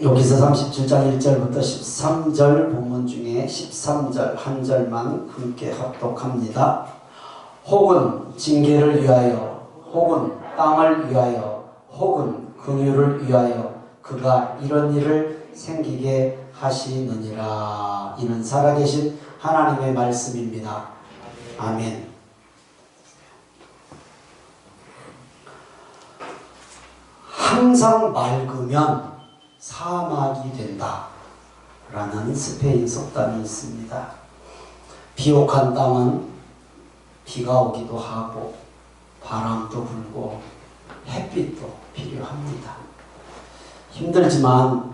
여기서 37장 1절부터 13절 본문 중에 13절 한 절만 함께 합독합니다. 혹은 징계를 위하여, 혹은 땅을 위하여, 혹은 긍휼을 위하여 그가 이런 일을 생기게 하시느니라. 이는 살아계신 하나님의 말씀입니다. 아멘. 항상 맑으면 사막이 된다 라는 스페인 속담이 있습니다. 비옥한 땅은 비가 오기도 하고 바람도 불고 햇빛도 필요합니다. 힘들지만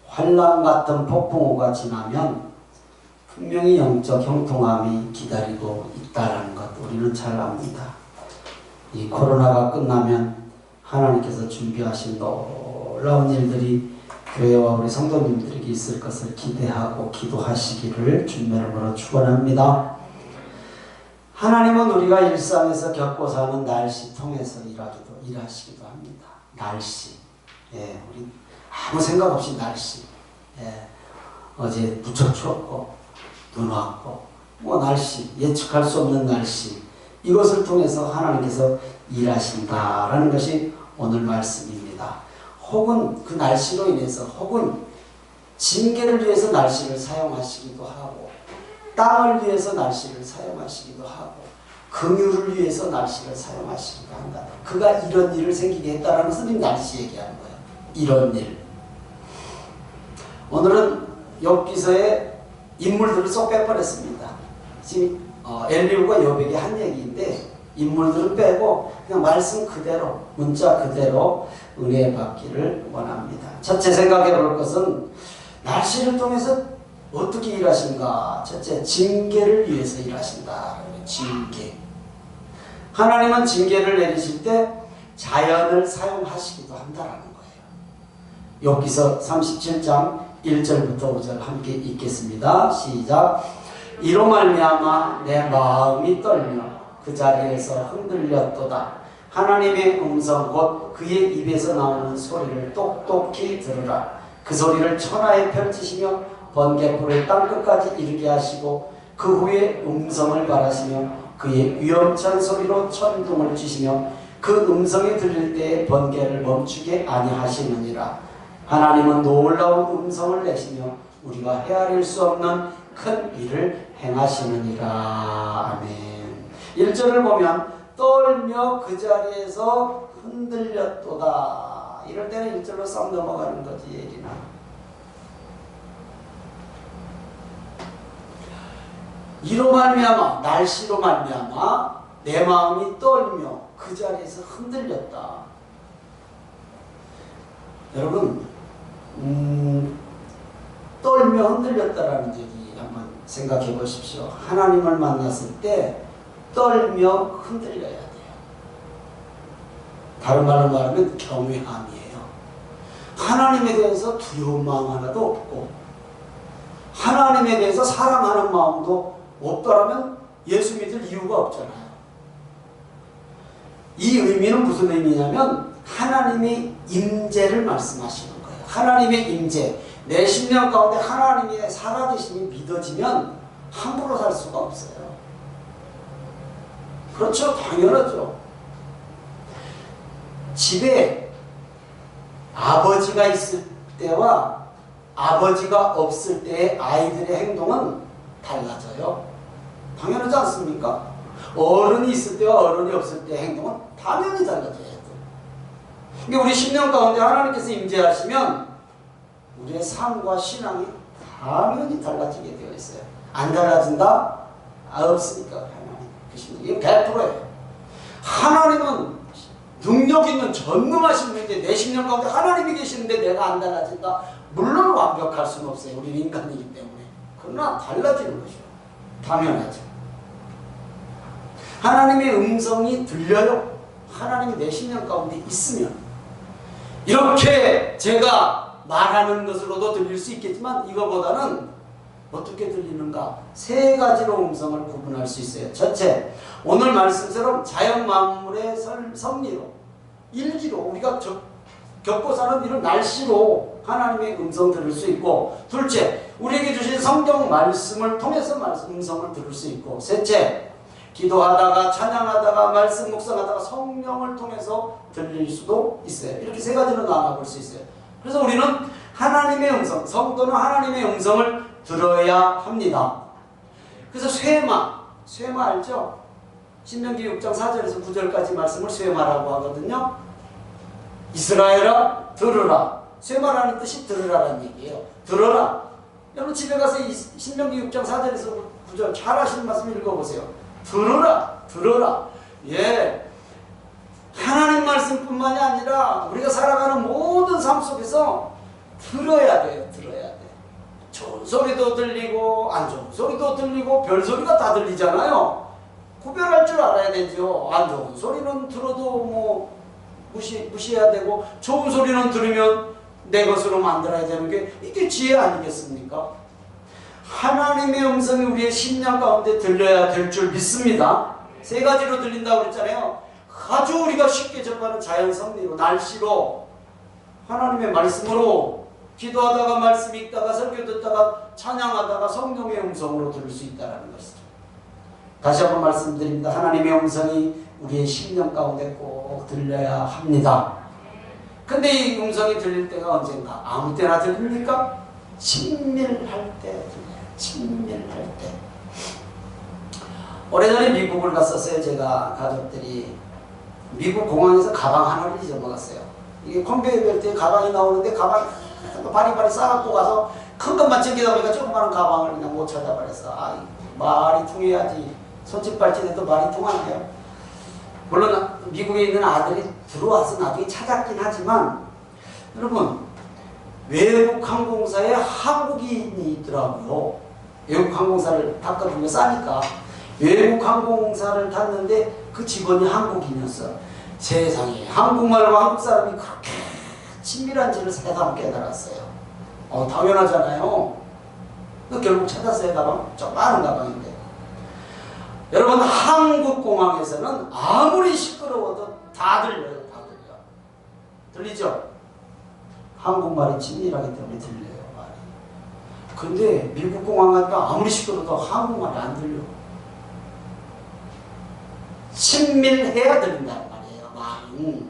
환난 같은 폭풍우가 지나면 분명히 영적 형통함이 기다리고 있다는 것 우리는 잘 압니다. 이 코로나가 끝나면 하나님께서 준비하신 놀라운 일들이 교회와 우리 성도님들에게 있을 것을 기대하고 기도하시기를 주님의 이름으로 축원합니다. 하나님은 우리가 일상에서 겪고 사는 날씨 통해서 일하시기도 합니다. 날씨. 예, 우리 아무 생각 없이 날씨. 예, 어제 무척 추웠고 눈 왔고 뭐 날씨, 예측할 수 없는 날씨. 이것을 통해서 하나님께서 일하신다라는 것이 오늘 말씀입니다. 혹은 그 날씨로 인해서, 혹은 징계를 위해서 날씨를 사용하시기도 하고, 땅을 위해서 날씨를 사용하시기도 하고, 긍휼을 위해서 날씨를 사용하시기도 한다. 그가 이런 일을 생기게 했다라는 것은 이 날씨 얘기하는 거예요. 이런 일. 오늘은 욥기서의 인물들을 쏙 빼버렸습니다. 지금 엘리후가 욥에게 한 얘기인데 인물들은 빼고 그냥 말씀 그대로, 문자 그대로 은혜 받기를 원합니다. 첫째 생각해 볼 것은 날씨를 통해서 어떻게 일하신가. 첫째, 징계를 위해서 일하신다. 징계. 하나님은 징계를 내리실 때 자연을 사용하시기도 한다라는 거예요. 욥기서 37장 1절부터 5절 함께 읽겠습니다. 시작. 이로 말미암아 내 마음이 떨며 그 자리에서 흔들렸도다. 하나님의 음성 곧 그의 입에서 나오는 소리를 똑똑히 들으라. 그 소리를 천하에 펼치시며 번갯불을 땅끝까지 이르게 하시고 그 후에 음성을 발하시며 그의 위엄찬 소리로 천둥을 치시며 그 음성이 들릴 때에 번개를 멈추게 아니하시느니라. 하나님은 놀라운 음성을 내시며 우리가 헤아릴 수 없는 큰 일을 행하시느니라. 아멘. 1절을 보면 떨며 그 자리에서 흔들렸도다. 이럴 때는 1절로 싹 넘어가는 거지 얘기나. 이로 말미암아, 날씨로 말미암아 내 마음이 떨며 그 자리에서 흔들렸다. 여러분, 떨며 흔들렸다라는 얘기 한번 생각해 보십시오. 하나님을 만났을 때 떨며 흔들려야 돼요. 다른 말로 말하면 경외함이에요. 하나님에 대해서 두려운 마음 하나도 없고 하나님에 대해서 사랑하는 마음도 없더라면 예수 믿을 이유가 없잖아요. 이 의미는 무슨 의미냐면 하나님의 임재를 말씀하시는 거예요. 하나님의 임재. 내 심령 가운데 하나님의 살아계심이 믿어지면 함부로 살 수가 없어요. 그렇죠. 당연하죠. 집에 아버지가 있을 때와 아버지가 없을 때의 아이들의 행동은 달라져요. 당연하지 않습니까? 어른이 있을 때와 어른이 없을 때의 행동은 당연히 달라져야 돼요. 근데 우리 심령 가운데 하나님께서 임재하시면 우리의 삶과 신앙이 당연히 달라지게 되어 있어요. 안 달라진다? 없으니까 하나님. 이게 100%예요. 하나님은 능력 있는 전능하신 분인데 내 심령 가운데 하나님이 계시는데 내가 안 달라진다? 물론 완벽할 수는 없어요. 우리는 인간이기 때문에. 그러나 달라지는 것이죠. 당연하죠. 하나님의 음성이 들려요. 하나님이 내 심령 가운데 있으면. 이렇게 제가 말하는 것으로도 들릴 수 있겠지만 이거보다는 어떻게 들리는가? 세 가지로 음성을 구분할 수 있어요. 첫째, 오늘 말씀처럼 자연 만물의 섭리로, 일기로 우리가 겪고 사는 이런 날씨로 하나님의 음성 들을 수 있고, 둘째, 우리에게 주신 성경 말씀을 통해서 음성을 들을 수 있고, 셋째, 기도하다가 찬양하다가 말씀 묵상하다가 성령을 통해서 들릴 수도 있어요. 이렇게 세 가지로 나눠볼 수 있어요. 그래서 우리는 하나님의 음성, 성도는 하나님의 음성을 들어야 합니다. 그래서 쇠마 알죠? 신명기 6장 4절에서 9절까지 말씀을 쇠마라고 하거든요. 이스라엘아 들으라. 쇠마라는 뜻이 들으라라는 얘기예요. 들어라. 여러분 집에 가서 이 신명기 6장 4절에서 9절 잘 하시는 말씀 읽어보세요. 들어라. 예. 하나님 말씀뿐만이 아니라 우리가 살아가는 모든 삶 속에서 들어야 돼요. 좋은 소리도 들리고 안 좋은 소리도 들리고 별 소리가 다 들리잖아요. 구별할 줄 알아야 되죠. 안 좋은 소리는 들어도 뭐 무시해야 되고, 좋은 소리는 들으면 내 것으로 만들어야 되는 게 이게 지혜 아니겠습니까? 하나님의 음성이 우리의 심령 가운데 들려야 될 줄 믿습니다. 세 가지로 들린다고 그랬잖아요. 아주 우리가 쉽게 접하는 자연 섭리로, 날씨로, 하나님의 말씀으로, 기도하다가 말씀 읽다가 설교 듣다가 찬양하다가 성령의 음성으로 들을 수 있다는 것이죠. 다시 한번 말씀드립니다. 하나님의 음성이 우리의 심령 가운데 꼭 들려야 합니다. 근데 이 음성이 들릴 때가 언젠가? 아무 때나 들립니까? 친밀할 때 들려요. 친밀할 때. 오래전에 미국을 갔었어요. 제가 가족들이. 미국 공항에서 가방 하나를 잊어먹었어요. 이게 컨베이어 벨트에 가방이 나오는데 가방 바리바리 싸갖고 가서 큰 것만 챙기다 보니까 조그마한 가방을 그냥 못 찾아버렸어. 아, 말이 통해야지. 손짓발짓해도 말이 통하네요. 물론 미국에 있는 아들이 들어와서 나중에 찾았긴 하지만, 여러분 외국 항공사에 한국인이 있더라고요. 외국 항공사를 탔거든요. 싸니까. 외국 항공사를 탔는데 그 직원이 한국인이었어. 세상에 한국말과 한국 사람이 그렇게 친밀한지를 새삼 깨달았어요. 당연하잖아요. 결국 찾았어요. 가방. 좀 많은 가방인데. 여러분 한국 공항에서는 아무리 시끄러워도 다 들려요. 다 들려. 들리죠? 한국말이 친밀하기 때문에 들려요. 말이. 근데 미국 공항 가니까 아무리 시끄러워도 한국말이 안 들려. 친밀해야 들린다는 말이에요. 말은.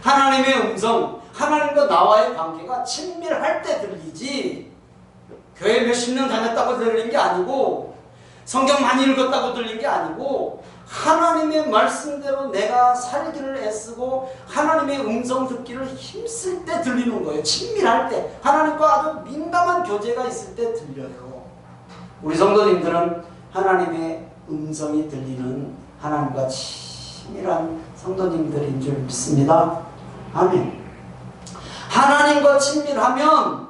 하나님의 음성, 하나님과 나와의 관계가 친밀할 때 들리지, 교회 몇십 년 다녔다고 들리는 게 아니고, 성경 많이 읽었다고 들린 게 아니고, 하나님의 말씀대로 내가 살기를 애쓰고 하나님의 음성 듣기를 힘쓸 때 들리는 거예요. 친밀할 때, 하나님과 아주 민감한 교제가 있을 때 들려요. 우리 성도님들은 하나님의 음성이 들리는 하나님과 친밀한 성도님들인 줄 믿습니다. 아멘. 하나님과 친밀하면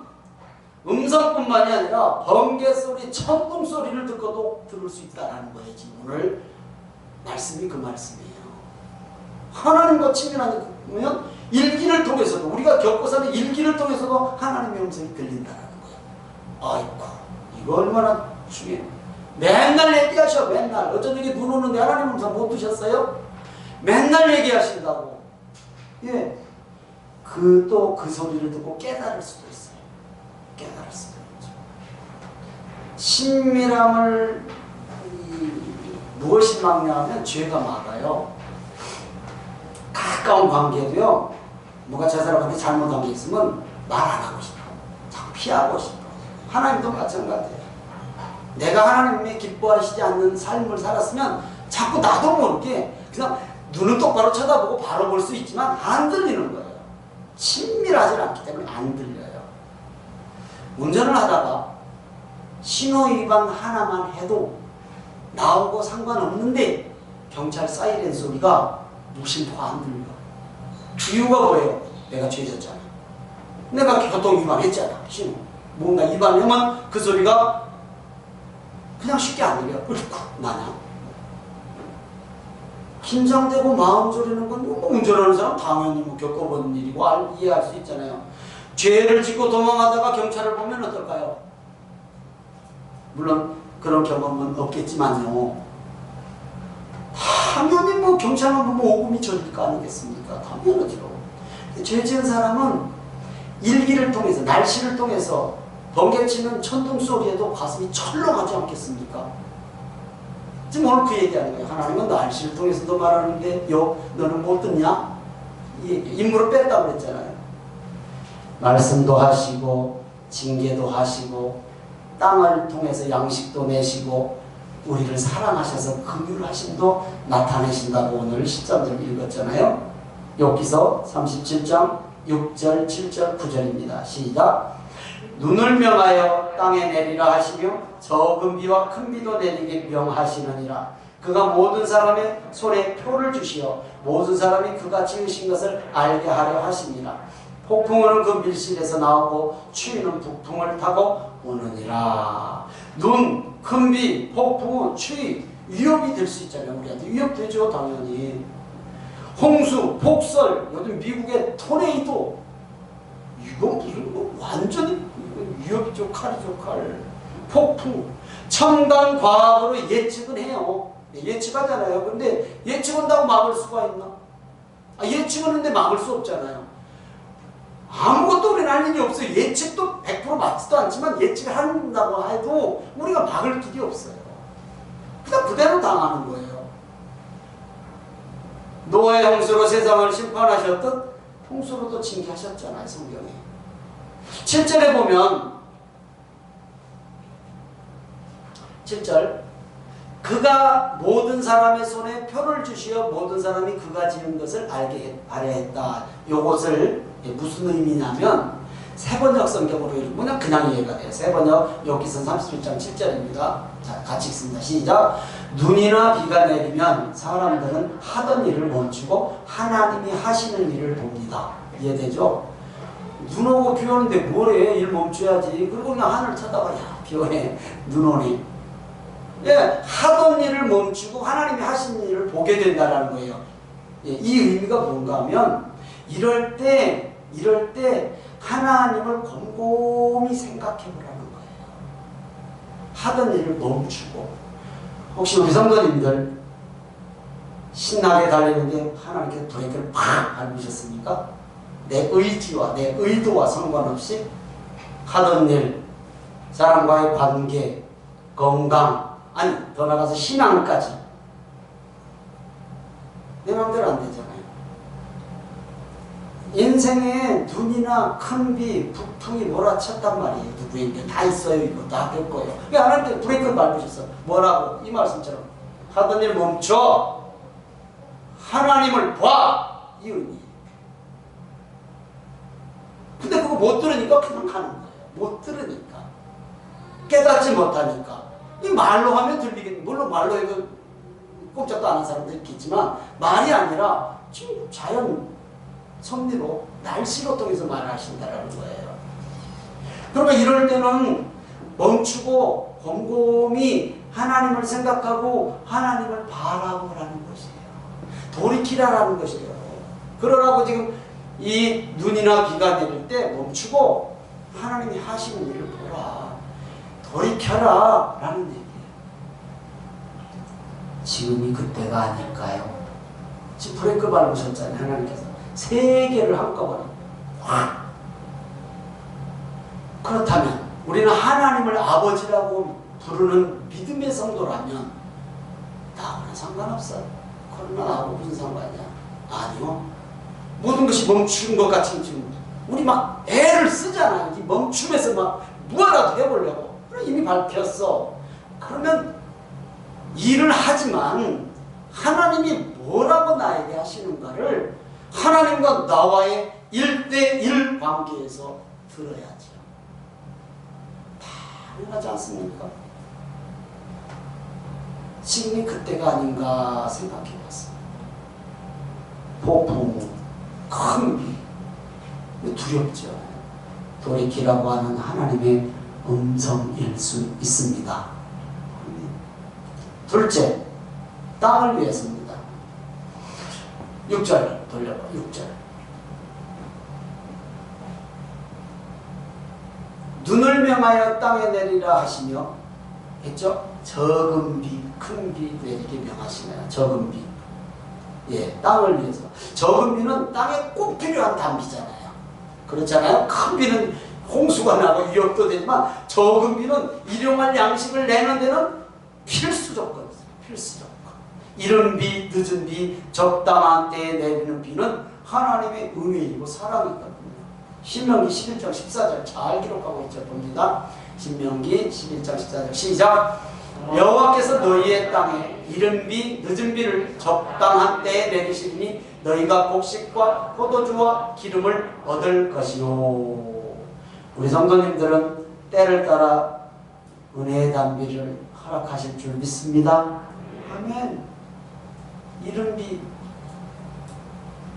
음성뿐만이 아니라 번개소리, 천둥소리를 듣고도 들을 수 있다는 거예요. 지금 오늘 말씀이 그 말씀이에요. 하나님과 친밀하면 일기를 통해서도, 우리가 겪고 사는 일기를 통해서도 하나님의 음성이 들린다는 거예요. 아이고, 이거 얼마나 중요해요. 맨날 얘기하셔. 맨날. 어쩐 적에 눈 오는데 하나님 음성 못 드셨어요? 맨날 얘기하신다고. 예. 또 그 소리를 듣고 깨달을 수도 있어요. 깨달을 수도 있죠. 친밀함을 무엇이 막냐면 죄가 막아요. 가까운 관계도요, 뭐가 저 사람한테 잘못한 게 있으면 말 안 하고 싶어. 자꾸 피하고 싶어. 하나님도 마찬가지예요. 내가 하나님의 기뻐하시지 않는 삶을 살았으면 자꾸 나도 모르게 그냥 눈은 똑바로 쳐다보고 바로 볼 수 있지만 안 들리는 거예요. 친밀하지 않기 때문에 안 들려요. 운전을 하다가 신호 위반 하나만 해도 나오고 상관없는데 경찰 사이렌 소리가 무심코 안 들려. 이유가 뭐예요? 내가 죄졌잖아. 내가 교통 위반했잖아. 신호 뭔가 위반하면 그 소리가 그냥 쉽게 안 들려. 마냥 긴장되고 마음 졸이는 건 운전하는 사람 당연히 겪어본 일이고 이해할 수 있잖아요. 죄를 짓고 도망하다가 경찰을 보면 어떨까요? 물론 그런 경험은 없겠지만요. 당연히 경찰만 보면 오금이 저릴 거 아니겠습니까? 당연하죠. 죄 지은 사람은 일기를 통해서, 날씨를 통해서 번개치는 천둥 소리에도 가슴이 철렁하지 않겠습니까? 지금 오늘 그 얘기하는 거예요. 하나님은 날씨를 통해서도 말하는데 너는 못 듣냐? 이 얘기. 인물을 뺐다고 그랬잖아요. 말씀도 하시고 징계도 하시고 땅을 통해서 양식도 내시고 우리를 사랑하셔서 긍휼하심도 나타내신다고 오늘 13절 읽었잖아요. 욥기서 37장 6절 7절 9절입니다. 시작. 눈을 명하여 땅에 내리라 하시며 적은 비와 큰 비도 내리게 명하시느니라. 그가 모든 사람의 손에 표를 주시어 모든 사람이 그가 지으신 것을 알게 하려 하시니라. 폭풍은 그 밀실에서 나오고 추위는 북풍을 타고 오느니라. 눈, 큰 비, 폭풍은 추위, 위협이 될 수 있잖아요. 우리한테 위협되죠, 당연히. 홍수, 폭설, 요즘 미국의 토네이도, 이건 무슨 완전히 위협이죠. 칼이죠, 칼. 폭풍, 첨단 과학으로 예측은 해요. 예측하잖아요. 근데 예측한다고 막을 수가 있나? 예측하는데 막을 수 없잖아요. 아무것도 우리는 할 일이 없어요. 예측도 100% 맞지도 않지만 예측을 한다고 해도 우리가 막을 길이 없어요. 그냥 그대로 당하는 거예요. 노아의 홍수로 세상을 심판하셨듯 홍수로도 징계하셨잖아요, 성경에. 7절에 보면 7절 그가 모든 사람의 손에 표를 주시어 모든 사람이 그가 지은 것을 알게 하려 했다. 요것을 무슨 의미냐면 세번역 성경으로 읽으면 그냥 이해가 돼요. 세번역 욥기서 31장 7절입니다. 자, 같이 읽습니다. 시작. 눈이나 비가 내리면 사람들은 하던 일을 멈추고 하나님이 하시는 일을 봅니다. 이해되죠? 눈 오고 비 오는데 뭐래? 일 멈춰야지. 그리고 그냥 하늘 쳐다봐. 야, 비 오네. 눈 오네. 예, 하던 일을 멈추고 하나님이 하시는 일을 보게 된다는 거예요. 예, 이 의미가 뭔가 하면 이럴 때 하나님을 곰곰이 생각해 보라는 거예요. 하던 일을 멈추고. 혹시 우리 성도님들 신나게 달리는데 하나님께서 브레이크를 팍 밟으셨습니까? 내 의지와 내 의도와 상관없이 하던 일, 사람과의 관계, 건강, 아니 더 나가서 신앙까지 내 마음대로 안 되잖아요. 인생에 눈이나 큰 비, 북풍이 몰아쳤단 말이에요. 누구에게 다 있어요. 이거 다 될 거예요. 왜 하나님께 브레이크를 밟으셨어? 뭐라고? 이 말씀처럼 하던 일 멈춰 하나님을 봐! 이 의미. 근데 그거 못 들으니까 그냥 가는 거예요. 못 들으니까. 깨닫지 못하니까. 이 말로 하면 들리겠네. 물론 말로 해도 꼼짝도 안 하는 사람도 있겠지만 말이 아니라 지금 자연 섭리로 날씨로 통해서 말을 하신다는 거예요. 그러니까 이럴 때는 멈추고 곰곰이 하나님을 생각하고 하나님을 바라보라는 것이에요. 돌이키라라는 것이에요. 그러라고 지금 이 눈이나 비가 내릴 때 멈추고 하나님이 하시는 일을 보라. 돌이켜라 라는 얘기예요. 지금이 그때가 아닐까요? 지금 브레이크 밟으셨잖아요. 하나님께서 세 개를 한꺼번에 확. 그렇다면 우리는 하나님을 아버지라고 부르는 믿음의 성도라면 나하고는 상관없어요. 그러나 나하고 무슨 상관이야? 아니요. 모든 것이 멈춘 것 같이 지금 우리 막 애를 쓰잖아요. 이 멈춤에서 막 뭐라도 해보려고. 이미 밝혔어. 그러면 일을 하지만 하나님이 뭐라고 나에게 하시는가를 하나님과 나와의 1대1 관계에서 들어야죠. 당연하지 않습니까? 지금이 그때가 아닌가 생각해 봤어요. 폭풍, 큰 비, 두렵죠. 돌이키라고 하는 하나님의 음성일 수 있습니다. 둘째, 땅을 위해서입니다. 6절 돌려봐. 6절. 눈을 명하여 땅에 내리라 하시며 했죠? 적은 비, 큰 비 내리게 명하시네요. 적은 비. 예, 땅을 위해서. 적은 비는 땅에 꼭 필요한 단비잖아요. 그렇잖아요. 큰 비는 홍수가 나고 위협도 되지만 적은 비는 일용할 양식을 내는 데는 필수 조건이에요. 필수 조건. 이른 비, 늦은 비, 적당한 때에 내리는 비는 하나님의 은혜이고 사랑이거든요. 신명기 11장 14절 잘 기록하고 있죠. 봅니다. 신명기 11장 14절 시작. 여호와께서 너희의 땅에 이른 비, 늦은 비를 적당한 때에 내리시리니 너희가 곡식과 포도주와 기름을 얻을 것이요. 우리 성도님들은 때를 따라 은혜의 단비를 허락하실 줄 믿습니다. 아멘. 이른 비,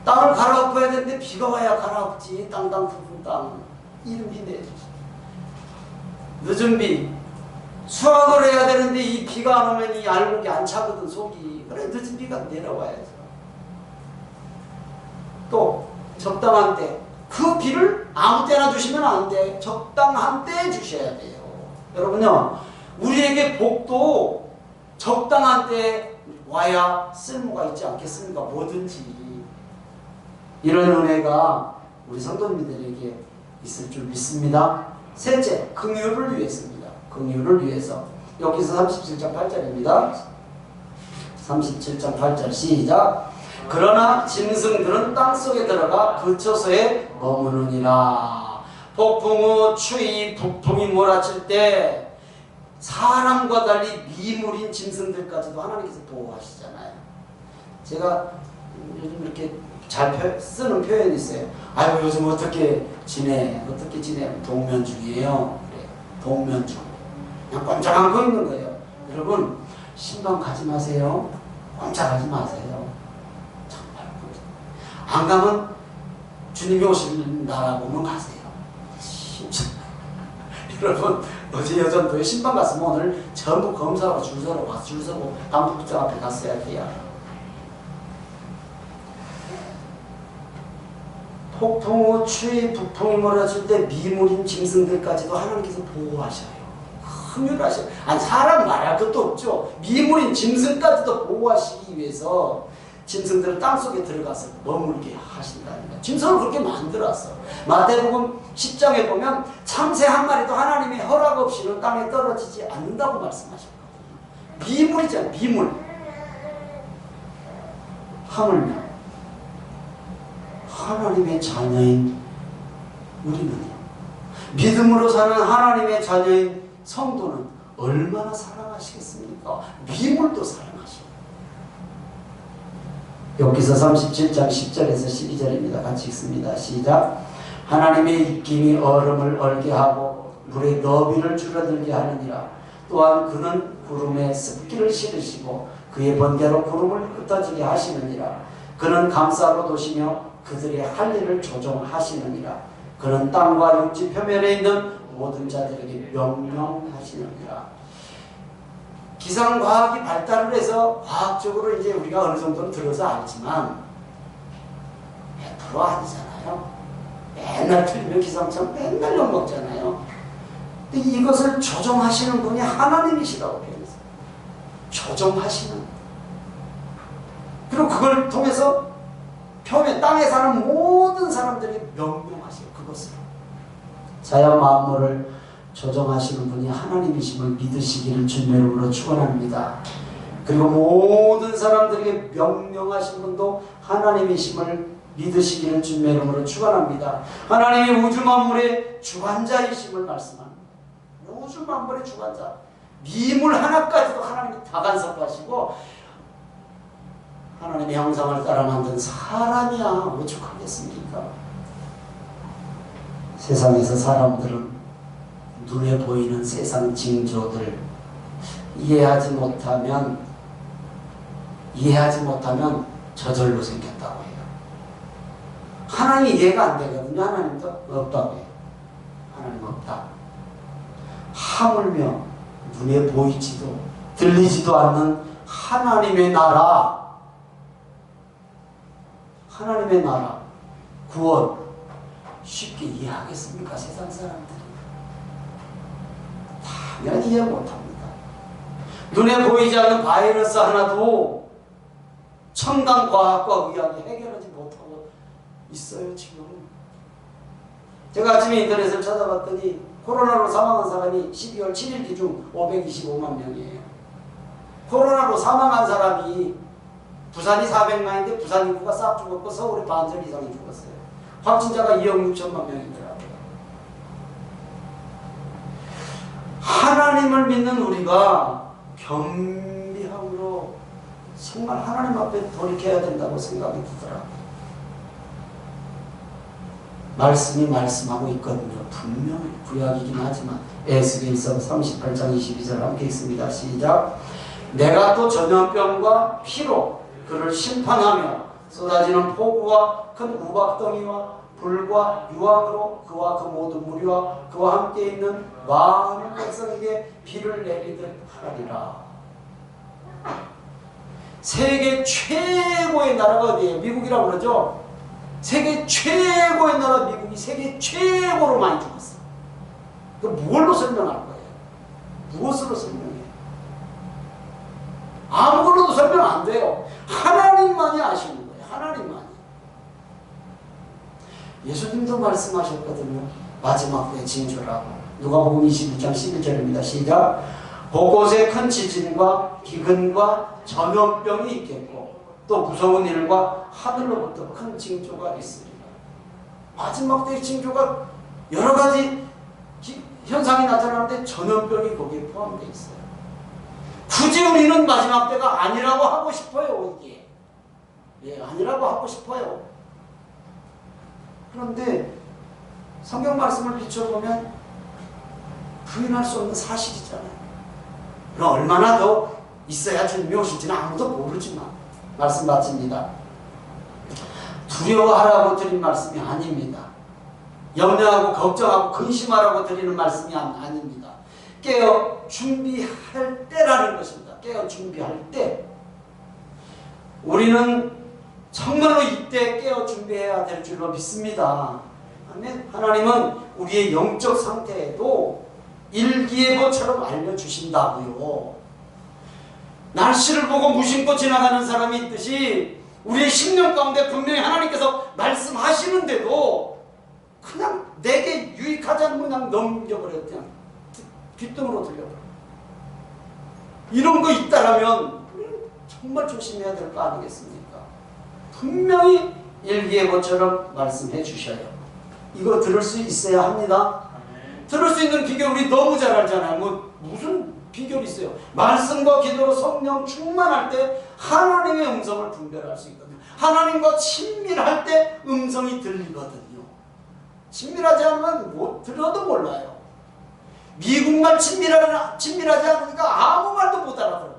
땅을 갈아엎어야 되는데 비가 와야 갈아엎지. 땅땅 푸른 땅. 이른 비 내주시. 늦은 비, 수확을 해야 되는데 이 비가 안 오면 이 알곡이 안 차거든, 속이. 그래 늦은 비가 내려와야죠. 또 적당한 때, 그 비를 아무 때나 주시면 안 돼. 적당한 때에 주셔야 돼요. 여러분요, 우리에게 복도 적당한 때에 와야 쓸모가 있지 않겠습니까? 뭐든지. 이런 은혜가 우리 성도님들에게 있을 줄 믿습니다. 셋째, 긍휼을 위해서입니다. 긍휼을 위해서. 여기서 37장 8절입니다. 37장 8절 시작. 그러나 짐승들은 땅속에 들어가 그 처소에 머무르니라. 폭풍 후 추위 북풍이 몰아칠 때 사람과 달리 미물인 짐승들까지도 하나님께서 보호하시잖아요. 제가 요즘 이렇게 잘 쓰는 표현이 있어요. 아유 요즘 어떻게 지내? 어떻게 지내? 동면중이에요. 그래, 동면중. 그냥 꼼짝안 거 있는 거예요. 여러분 신방 가지 마세요. 꼼짝하지 마세요. 정말 안 가면 주님이 오실 나라 보면 가세요. 진짜. 여러분 어제 여전도에 신방 갔으면 오늘 전부 검사하고 줄 서러 와서 줄 서고 남북부장 앞에 갔어야 돼요. 폭풍 후 추위 북풍이 몰아칠 때 미물인 짐승들까지도 하나님께서 보호하셔요. 긍휼하셔요. 아니 사람 말할 것도 없죠. 미물인 짐승까지도 보호하시기 위해서 짐승들을 땅속에 들어가서 머물게 하신다니까. 짐승을 그렇게 만들었어. 마태복음 10장에 보면 참새 한 마리도 하나님의 허락 없이는 땅에 떨어지지 않는다고 말씀하셨거든요. 미물이잖아요. 미물. 하물며 하나님의 자녀인 우리는요, 믿음으로 사는 하나님의 자녀인 성도는 얼마나 사랑하시겠습니까? 미물도 사랑하시고. 여기서 37장 10절에서 12절입니다. 같이 읽습니다. 시작. 하나님의 입김이 얼음을 얼게 하고 물의 너비를 줄어들게 하느니라. 또한 그는 구름에 습기를 실으시고 그의 번개로 구름을 흩어지게 하시느니라. 그는 감싸로 도시며 그들의 할 일을 조종하시느니라. 그는 땅과 육지 표면에 있는 모든 자들에게 명령하시느니라. 기상과학이 발달을 해서 과학적으로 이제 우리가 어느 정도는 들어서 알지만 100% 아니잖아요. 맨날 틀리면 기상청 맨날 욕먹잖아요. 근데 이것을 조종하시는 분이 하나님이시라고 표현했어요. 조종하시는. 그리고 그걸 통해서 표면 땅에 사는 모든 사람들에게 명령하세요. 그것을. 자연 만물을 조정하시는 분이 하나님이심을 믿으시기를 주님의 이름으로 축원합니다. 그리고 모든 사람들에게 명령하신 분도 하나님이심을 믿으시기를 주님의 이름으로 축원합니다. 하나님이 우주 만물의 주관자이심을 말씀합니다. 우주 만물의 주관자. 미물 하나까지도 하나님이 다 간섭하시고 하나님의 형상을 따라 만든 사람이야 오죽하겠습니까? 세상에서 사람들은 눈에 보이는 세상 징조들 이해하지 못하면 저절로 생겼다고 해요. 하나님 이해가 안 되거든요. 하나님도 없다고 해요. 하나님 없다. 하물며 눈에 보이지도 들리지도 않는 하나님의 나라, 하나님의 나라, 구원 쉽게 이해하겠습니까? 세상 사람들이 당연히 이해 못합니다. 눈에 보이지 않는 바이러스 하나도 첨단 과학과 의학이 해결하지 못하고 있어요 지금. 제가 아침에 인터넷을 찾아봤더니 코로나로 사망한 사람이 12월 7일 기준 525만 명이에요. 코로나로 사망한 사람이 부산이 400만인데 부산 인구가 싹 죽었고 서울이 반절 이상이 죽었어요. 확진자가 2억 6천만 명이더라고요. 하나님을 믿는 우리가 겸비함으로 정말 하나님 앞에 돌이켜야 된다고 생각이 들더라고요. 말씀이 말씀하고 있거든요. 분명히 구약이긴 하지만 에스겔서 38장 22절 함께 읽습니다. 시작. 내가 또 전염병과 피로 그를 심판하며 쏟아지는 폭우와 큰 우박덩이와 불과 유황으로 그와 그 모든 무리와 그와 함께 있는 많은 백성에게 비를 내리듯 하리라. 세계 최고의 나라가 어디예요? 미국이라고 그러죠? 세계 최고의 나라 미국이 세계 최고로 많이 죽었어. 그 뭘로 설명할 거예요? 무엇으로 설명해요? 아무걸로도 설명 안 돼요. 하나님만이 아시는 거예요. 하나님만이. 예수님도 말씀하셨거든요. 마지막 때 징조라고. 누가복음 22장 11절입니다. 시작. 곳곳에 큰 지진과 기근과 전염병이 있겠고 또 무서운 일과 하늘로부터 큰 징조가 있으리라. 마지막 때의 징조가 여러 가지 현상이 나타나는데 전염병이 거기에 포함되어 있어요. 굳이 우리는 마지막 때가 아니라고 하고 싶어요. 이게. 예, 아니라고 하고 싶어요. 그런데 성경 말씀을 비춰보면 부인할 수 없는 사실이잖아요. 그럼 얼마나 더 있어야 주님이 오실지는 아무도 모르지만 말씀 마칩니다. 두려워하라고 드린 말씀이 아닙니다. 염려하고 걱정하고 근심하라고 드리는 말씀이 아닙니다. 깨어 준비할 때라는 것입니다. 깨어 준비할 때. 우리는 정말로 이때 깨어 준비해야 될 줄로 믿습니다. 아멘. 하나님은 우리의 영적 상태에도 일기예보처럼 알려주신다고요. 날씨를 보고 무심코 지나가는 사람이 있듯이 우리의 심령 가운데 분명히 하나님께서 말씀하시는데도 그냥 내게 유익하지 않으면 그냥 넘겨버려요. 그냥 귓등으로 들려버려요. 이런 거 있다라면 정말 조심해야 될 거 아니겠습니까? 분명히 일기예보처럼 말씀해 주셔요. 이거 들을 수 있어야 합니다. 들을 수 있는 비결 우리 너무 잘 알잖아요. 뭐 무슨 비결이 있어요? 말씀과 기도로 성령 충만할 때 하나님의 음성을 분별할 수 있거든요. 하나님과 친밀할 때 음성이 들리거든요. 친밀하지 않으면 못 들어도 몰라요. 미국말 친밀하지 않으니까 아무 말도 못 알아들어.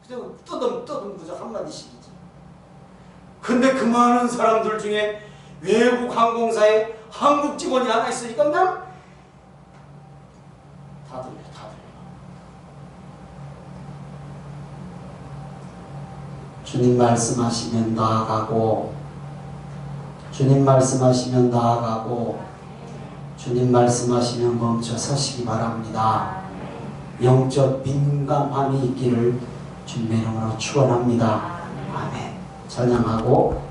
그래서 뜨듬뜨듬 한마디씩이지. 근데 그 많은 사람들 중에 외국 항공사에 한국 직원이 하나 있으니까 그냥 다 들려. 주님 말씀하시면 나아가고, 주님 말씀하시면 나아가고, 주님 말씀하시면 멈춰 서시기 바랍니다. 영적 민감함이 있기를 주님의 이름으로 축원합니다. 아멘. 찬양하고